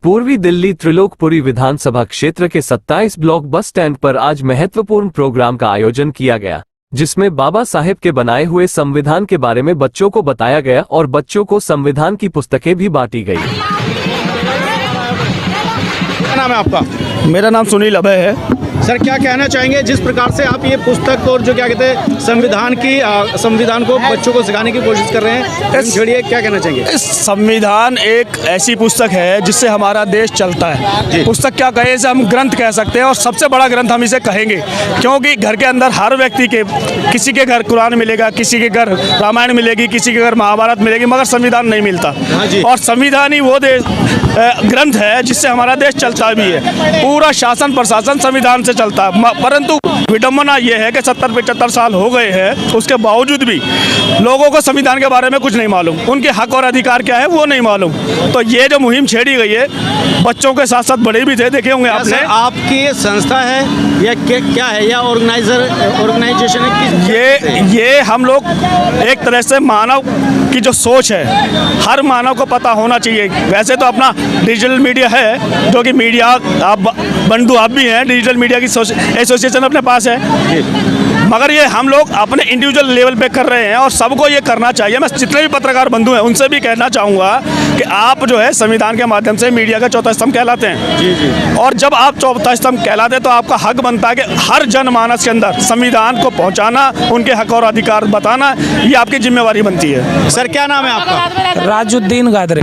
पूर्वी दिल्ली त्रिलोकपुरी विधानसभा क्षेत्र के 27 ब्लॉक बस स्टैंड पर आज महत्वपूर्ण प्रोग्राम का आयोजन किया गया, जिसमें बाबा साहेब के बनाए हुए संविधान के बारे में बच्चों को बताया गया और बच्चों को संविधान की पुस्तकें भी बांटी गई। क्या नाम है आपका? मेरा नाम सुनील अभय है। सर, क्या कहना चाहेंगे जिस प्रकार से आप ये पुस्तक और जो क्या कहते हैं संविधान को बच्चों को सिखाने की कोशिश कर रहे हैं, छोड़िए, क्या कहना चाहेंगे? संविधान एक ऐसी पुस्तक है जिससे हमारा देश चलता है। पुस्तक क्या कहे, इसे हम ग्रंथ कह सकते हैं और सबसे बड़ा ग्रंथ हम इसे कहेंगे, क्योंकि घर के अंदर हर व्यक्ति के, किसी के घर कुरान मिलेगा, किसी के घर रामायण मिलेगी, किसी के घर महाभारत मिलेगी, मगर संविधान नहीं मिलता। और संविधान ही वो ग्रंथ है जिससे हमारा देश चलता भी है। पूरा शासन प्रशासन संविधान से चलता है। परंतु विडंबना यह है कि 70-75 साल हो गए हैं, उसके बावजूद भी लोगों को संविधान के बारे में कुछ नहीं मालूम, उनके हक और अधिकार क्या है वो नहीं मालूम। तो ये जो मुहिम छेड़ी गई है, बच्चों के साथ साथ बड़े भी थे, देखे होंगे आपने। आपकी संस्था है या क्या है, या ऑर्गेनाइजेशन है? ये हम लोग एक तरह से मानव की जो सोच है, हर मानव को पता होना चाहिए। वैसे तो अपना डिजिटल मीडिया है, जो कि मीडिया आप बंधु आप भी हैं, डिजिटल मीडिया की एसोसिएशन अपने पास है, मगर ये हम लोग अपने इंडिविजुअल लेवल पे कर रहे हैं और सबको ये करना चाहिए। मैं जितने भी पत्रकार बंधु हैं उनसे भी कहना चाहूँगा कि आप जो है संविधान के माध्यम से मीडिया का चौथा स्तंभ कहलाते हैं। जी। और जब आप चौथा स्तंभ कहलाते हैं तो आपका हक बनता है कि हर जनमानस के अंदर संविधान को पहुँचाना, उनके हक और अधिकार बताना, ये आपकी जिम्मेवारी बनती है। सर, क्या नाम है आपका? राजुद्दीन गादरे।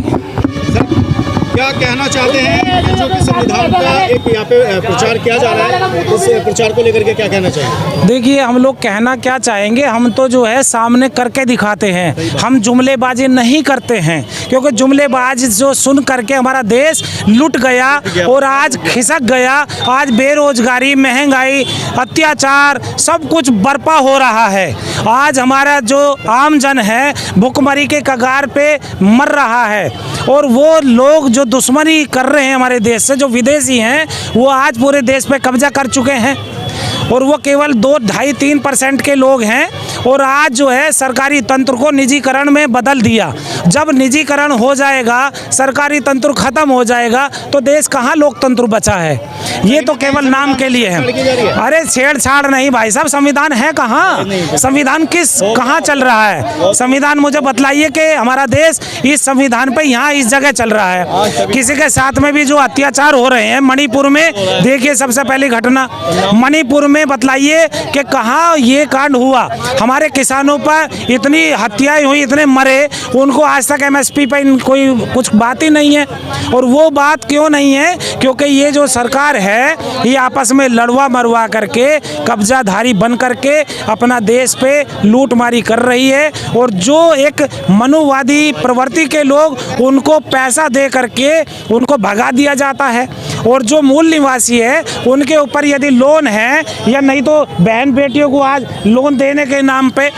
क्या कहना चाहते हैं जो कि संविधान का एक यहाँ पे प्रचार किया जा रहा है, उस प्रचार को लेकर के क्या कहना चाहिए? देखिए, हम लोग कहना क्या चाहेंगे, हम तो जो है सामने करके दिखाते हैं, हम जुमलेबाजी नहीं करते हैं, क्योंकि जुमलेबाज जो सुन करके हमारा देश लुट गया और आज खिसक गया। आज बेरोजगारी, महंगाई, अत्याचार सब कुछ बर्पा हो रहा है। आज हमारा जो आम जन है भुखमरी के कगार पे मर रहा है, और वो लोग जो दुश्मनी कर रहे हैं हमारे देश से, जो विदेशी हैं, वो आज पूरे देश पे कब्जा कर चुके हैं, और वो केवल 2-2.5-3% के लोग हैं। और आज जो है सरकारी तंत्र को निजीकरण में बदल दिया। जब निजीकरण हो जाएगा, सरकारी तंत्र खत्म हो जाएगा, तो देश कहाँ लोकतंत्र बचा है? ये तो केवल नाम के लिए है। अरे छेड़छाड़ नहीं भाई साहब, संविधान है कहाँ? संविधान कहाँ चल रहा है? संविधान मुझे बतलाइए कि हमारा देश इस संविधान पे यहाँ इस जगह चल रहा है। किसी के साथ में भी जो अत्याचार हो रहे हैं, मणिपुर में देखिए सबसे पहली घटना, मणिपुर में बतलाइए कि कहाँ ये कांड हुआ। हमारे किसानों पर इतनी हत्याएं हुई, इतने मरे, उनको आज तक MSP पर कोई कुछ बात ही नहीं है। और वो बात क्यों नहीं है? क्योंकि ये जो सरकार है ये आपस में लड़वा मरवा करके, कब्जाधारी बन करके अपना देश पे लूटमारी कर रही है। और जो एक मनुवादी प्रवृत्ति के लोग, उनको पैसा दे करके उनको भगा दिया जाता है, और जो मूल निवासी है उनके ऊपर यदि लोन है, या नहीं तो बहन बेटियों को आज लोन देने के नाम पे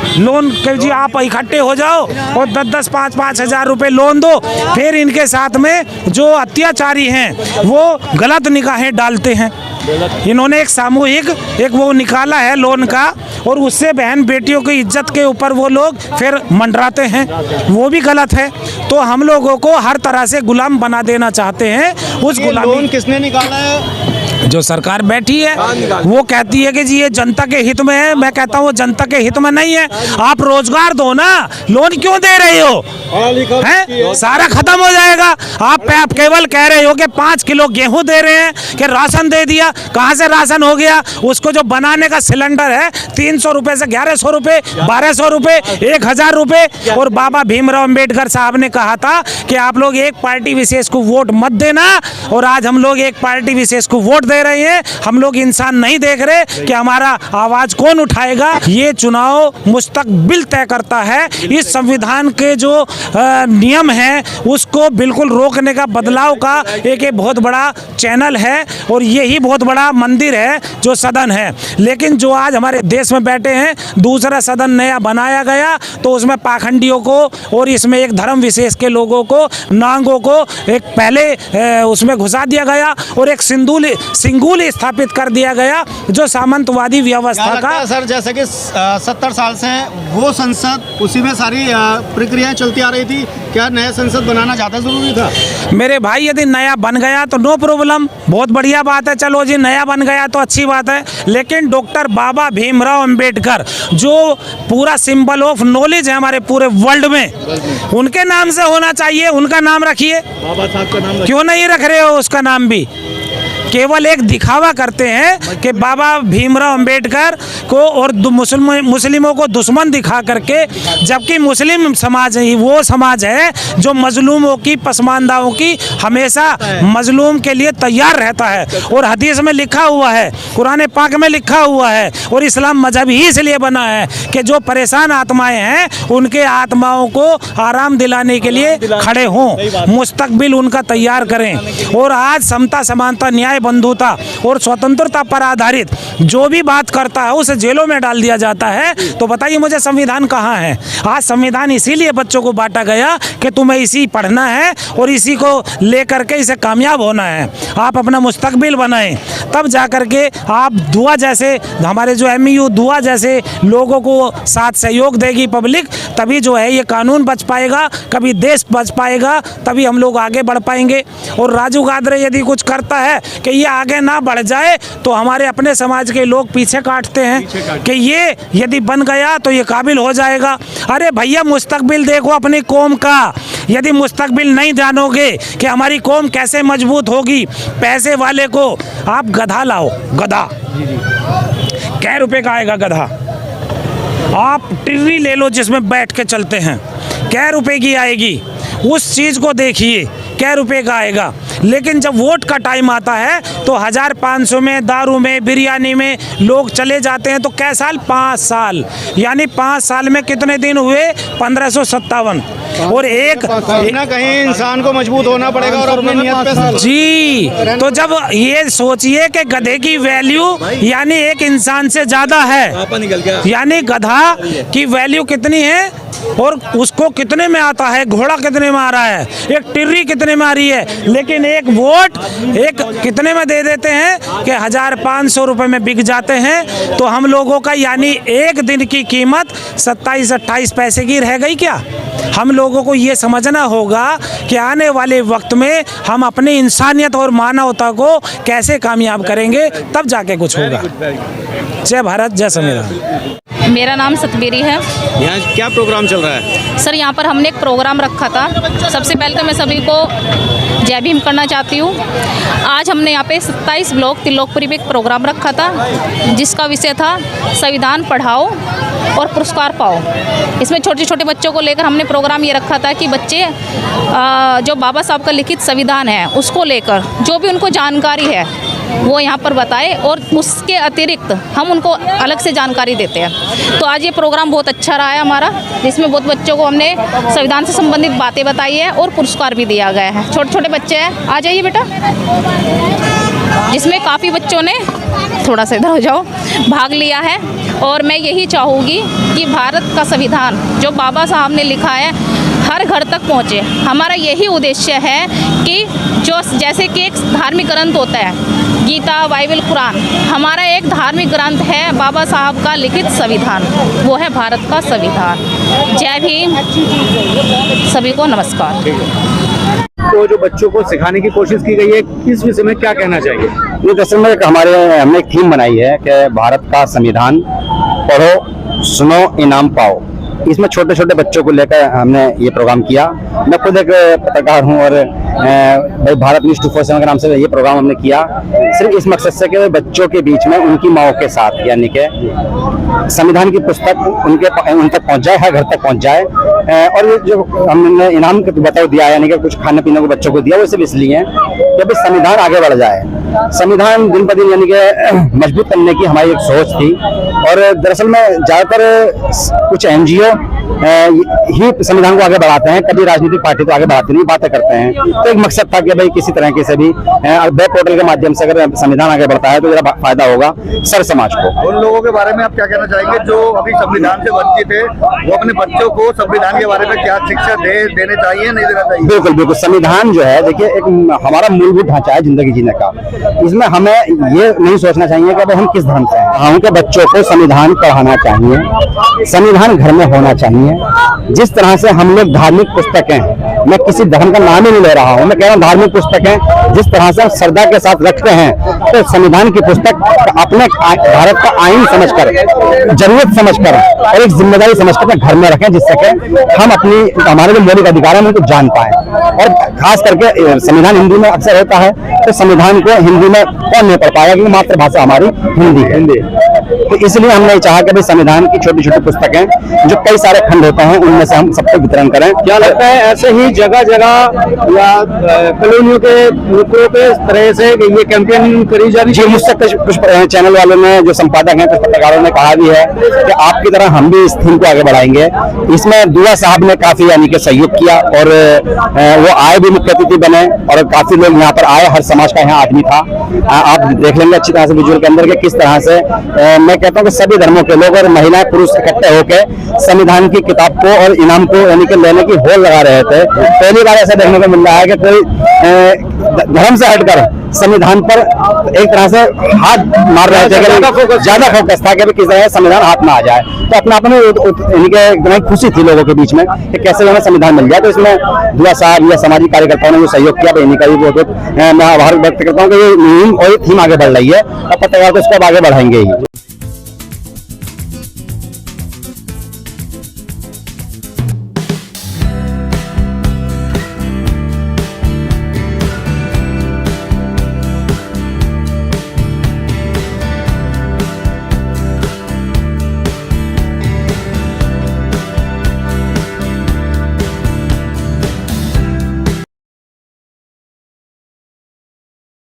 लोन के जी आप इकट्ठे हो जाओ और 10-10, 5-5 हज़ार रुपये लोन दो, फिर इनके साथ में जो अत्याचारी हैं वो गलत निगाहें डालते हैं। इन्होंने एक सामूहिक वो निकाला है लोन का, और उससे बहन बेटियों की इज्जत के ऊपर वो लोग फिर मंडराते हैं, वो भी गलत है। तो हम लोगों को हर तरह से गुलाम बना देना चाहते हैं। उस गुलामी लोन किसने निकाला है? जो सरकार बैठी है वो कहती है कि जी ये जनता के हित में है। मैं कहता हूँ जनता के हित में नहीं है। आप रोजगार दो ना, लोन क्यों दे रहे हो? हैं? सारा खत्म हो जाएगा। आप केवल कह रहे हो कि 5 किलो गेहूं दे रहे हैं, कि राशन दे दिया। कहाँ से राशन हो गया? उसको जो बनाने का सिलेंडर है 300 रुपए से 1100 रुपए, 1200 रुपए, 1000 रुपए। और बाबा भीमराव अम्बेडकर साहब ने कहा था कि आप लोग एक पार्टी विशेष को वोट मत देना, और आज हम लोग एक पार्टी विशेष को वोट दे रहे हैं। हम लोग इंसान नहीं देख रहे कि हमारा आवाज कौन उठाएगा। ये चुनाव मुस्तकबिल तय करता है। इस संविधान के जो नियम है उसको बिल्कुल रोकने का, बदलाव का एक बहुत बड़ा चैनल है, और यही बहुत बड़ा मंदिर है जो सदन है। लेकिन जो आज हमारे देश में बैठे हैं, दूसरा सदन नया बनाया गया, तो उसमें पाखंडियों को और इसमें एक धर्म विशेष के लोगों को, नांगों को एक पहले उसमें घुसा दिया गया, और एक सिंगुल स्थापित कर दिया गया जो सामंतवादी व्यवस्था क्या लगता का। है सर, जैसे कि 70 साल से वो संसद उसी में सारी प्रक्रियाएं चलती आ रही थी, क्या नया संसद बनाना ज़्यादा जरूरी था? मेरे भाई यदि नया बन गया तो नो प्रॉब्लम, बहुत बढ़िया बात है, चलो जी नया बन गया तो अच्छी बात है। लेकिन डॉक्टर बाबा भीमराव अंबेडकर जो पूरा सिंबल ऑफ नॉलेज है हमारे पूरे वर्ल्ड में, उनके नाम से होना चाहिए, उनका नाम रखिए। बाबा साहब का नाम क्यों नहीं रख रहे हो उसका नाम भी? केवल एक दिखावा करते हैं कि बाबा भीमराव अंबेडकर को और मुस्लिमों को दुश्मन दिखा करके, जबकि मुस्लिम समाज ही वो समाज है जो मजलूमों की, पसमानदाओं की हमेशा मजलूम के लिए तैयार रहता है। और हदीस में लिखा हुआ है, कुरान पाक में लिखा हुआ है, और इस्लाम मजहब ही इसलिए बना है कि जो परेशान आत्माएं हैं उनके आत्माओं को आराम दिलाने के लिए खड़े हों, मुस्तकबिल उनका तैयार करें। और आज समता, समानता, न्याय, बंधुता और स्वतंत्रता पर आधारित जो भी बात करता है उसे जेलों में डाल दिया जाता है। तो बताइए मुझे संविधान कहाँ है? आज संविधान इसीलिए बच्चों को बांटा गया कि तुम्हें इसी पढ़ना है और इसी को लेकर के इसे कामयाब होना है। आप अपना मुस्तकबिल बनाएं, तब जा कर के आप दुआ जैसे, हमारे जो MU दुआ जैसे लोगों को साथ सहयोग देगी पब्लिक, तभी जो है ये कानून बच पाएगा, कभी देश बच पाएगा, तभी हम लोग आगे बढ़ पाएंगे। और राजू गादरे यदि कुछ करता है कि ये आगे ना बढ़ जाए तो हमारे अपने समाज के लोग पीछे काटते हैं कि ये यदि बन गया तो ये काबिल हो जाएगा। अरे भैया मुस्तकबिल देखो अपनी कौम का। यदि मुस्तकबिल नहीं जानोगे कि हमारी कौम कैसे मजबूत होगी, पैसे वाले को आप गधा लाओ, गधा क्या रुपए का आएगा गधा? आप टिर्री ले लो जिसमें बैठ के चलते हैं, क्या रुपए की आएगी? उस चीज़ को देखिए क्या रुपए का आएगा। लेकिन जब वोट का टाइम आता है तो 1500 में, दारू में, बिरयानी में लोग चले जाते हैं। तो कै साल? 5 साल, यानी 5 साल में कितने दिन हुए? 1557। और एक कहीं ना कहीं इंसान को मजबूत होना पड़ेगा और अपनी नियत पे जी। तो जब ये सोचिए कि गधे की वैल्यू यानी एक इंसान से ज़्यादा है, यानी गधा की वैल्यू कितनी है और उसको कितने में आता है, घोड़ा कितने में आ रहा है, एक टिर्री कितने में आ रही है, लेकिन एक वोट एक कितने में दे देते हैं कि 1500 रुपए में बिक जाते हैं। तो हम लोगों का यानी एक दिन की कीमत 27-28 पैसे की रह गई क्या? हम लोगों को ये समझना होगा कि आने वाले वक्त में हम अपनी इंसानियत और मानवता को कैसे कामयाब करेंगे, तब जाके कुछ होगा। जय भारत, जय संविधान। मेरा नाम सतबीरी है। यहाँ क्या प्रोग्राम चल रहा है? सर यहाँ पर हमने एक प्रोग्राम रखा था। सबसे पहले तो मैं सभी को जय भीम करना चाहती हूँ। आज हमने यहाँ पे 27 ब्लॉक त्रिलोकपुरी में एक प्रोग्राम रखा था जिसका विषय था संविधान पढ़ाओ और पुरस्कार पाओ। इसमें छोटे छोटे बच्चों को लेकर हमने प्रोग्राम ये रखा था कि बच्चे जो बाबा साहब का लिखित संविधान है उसको लेकर जो भी उनको जानकारी है वो यहाँ पर बताए और उसके अतिरिक्त हम उनको अलग से जानकारी देते हैं। तो आज ये प्रोग्राम बहुत अच्छा रहा है हमारा, जिसमें बहुत बच्चों को हमने संविधान से संबंधित बातें बताई है और पुरस्कार भी दिया गया है। छोटे छोटे बच्चे हैं, आ जाइए बेटा, जिसमें काफ़ी बच्चों ने, थोड़ा सा इधर हो जाओ, भाग लिया है। और मैं यही चाहूँगी कि भारत का संविधान जो बाबा साहब ने लिखा है हर घर तक पहुँचे। हमारा यही उद्देश्य है कि जो जैसे कि एक धार्मिक ग्रंथ होता है गीता, बाइबल, कुरान, हमारा एक धार्मिक ग्रंथ है बाबा साहब का लिखित संविधान, वो है भारत का संविधान। जय भीम, सभी को नमस्कार। तो जो बच्चों को सिखाने की कोशिश की गई है, किस विषय में क्या कहना चाहिए? ये दरअसल में हमने एक थीम बनाई है कि भारत का संविधान पढ़ो, सुनो, इनाम पाओ। इसमें छोटे छोटे बच्चों को लेकर हमने ये प्रोग्राम किया। मैं खुद एक पत्रकार हूँ और भाई भारत न्यूज़ 24/7 के नाम से ये प्रोग्राम हमने किया सिर्फ इस मकसद से कि बच्चों के बीच में उनकी माओं के साथ, यानी कि संविधान की पुस्तक उन तक पहुँच जाए, हर घर तक पहुँच जाए। और ये जो हमने इनाम बताओ दिया, यानी कि कुछ खाने पीने को बच्चों को दिया, वो सिर्फ इसलिए कि अभी संविधान आगे बढ़ जाए। संविधान दिन ब दिन यानी कि मजबूत करने की हमारी एक सोच थी। और दरअसल में ज़्यादातर कुछ NGO ही संविधान को आगे बढ़ाते हैं, कभी राजनीतिक पार्टी तो आगे बढ़ाते नहीं, बातें करते हैं। तो एक मकसद था कि भाई किसी तरह के से भी वेब पोर्टल के माध्यम से अगर संविधान आगे बढ़ता है तो जरा फायदा होगा सर समाज को। उन लोगों के बारे में आप क्या कहना चाहेंगे जो अभी संविधान से वंचित है, वो अपने बच्चों को संविधान के बारे में क्या शिक्षा देने चाहिए, नहीं देना चाहिए? बिल्कुल बिल्कुल, संविधान जो है देखिए एक हमारा मूलभूत ढांचा है जिंदगी जीने का। इसमें हमें ये नहीं सोचना चाहिए कि हम किस धर्म से हैं। हमके बच्चों को संविधान पढ़ाना चाहिए, संविधान घर में होना चाहिए। जिस तरह से हम लोग धार्मिक पुस्तकें, मैं किसी धर्म का नाम ही नहीं ले रहा हूँ, मैं कह रहा हूँ धार्मिक पुस्तकें जिस तरह से हम श्रद्धा के साथ रखते हैं, तो संविधान की पुस्तक अपने भारत का आईन समझकर, जरूरत समझकर और एक जिम्मेदारी समझकर घर में रखें, जिससे कि हम अपनी हमारे जो मौलिक अधिकार है उनको जान पाए। और खास करके संविधान हिंदी में अक्सर होता है, तो संविधान को हिंदी में कौन नहीं पढ़ पाएगा, क्योंकि मातृभाषा हमारी हिंदी है। तो इसलिए हमने चाहा कि भाई संविधान की छोटी छोटी पुस्तकें जो कई सारे खंड होते हैं उनमें से हम सबको वितरण करें। क्या लगता है ऐसे ही जगह जगह या कॉलोनियों के नुक्कड़ों पे इस तरह से ये कैंपेन करी जा रही जी, मुझसे कुछ चैनल वालों ने, जो संपादक हैं, कुछ पत्रकारों ने कहा भी है कि आपकी तरह हम भी इस थीम को आगे बढ़ाएंगे। इसमें दुआ साहब ने काफी यानी कि सहयोग किया और वो आए भी, मुख्य अतिथि बने और काफी लोग यहाँ पर आए, हर समाज का यहाँ आदमी था। आप देख लेंगे अच्छी तरह से विजुअल के अंदर के किस तरह से मैं कहता हूँ कि सभी धर्मों के लोग और महिलाएं पुरुष इकट्ठे होकर संविधान की किताब को और इनाम को यानी कि लेने की होड़ लगा रहे थे। पहली बार ऐसा देखने को मिल रहा है कि कोई धर्म से हटकर संविधान पर एक तरह से हाथ मार रहे थे, ज्यादा फोकस था कि किस तरह संविधान हाथ में आ जाए। तो अपने आप में इनके खुशी थी लोगों के बीच में कि कैसे हमें संविधान मिल जाए। तो इसमें दुआ साहब या सामाजिक कार्यकर्ताओं ने जो सहयोग किया, इनका भी बहुत मैं आभार व्यक्त करता हूँ कि ये मुहिम और ये थीम आगे बढ़ रही है और पत्रकार तो इसको आगे बढ़ाएंगे ही।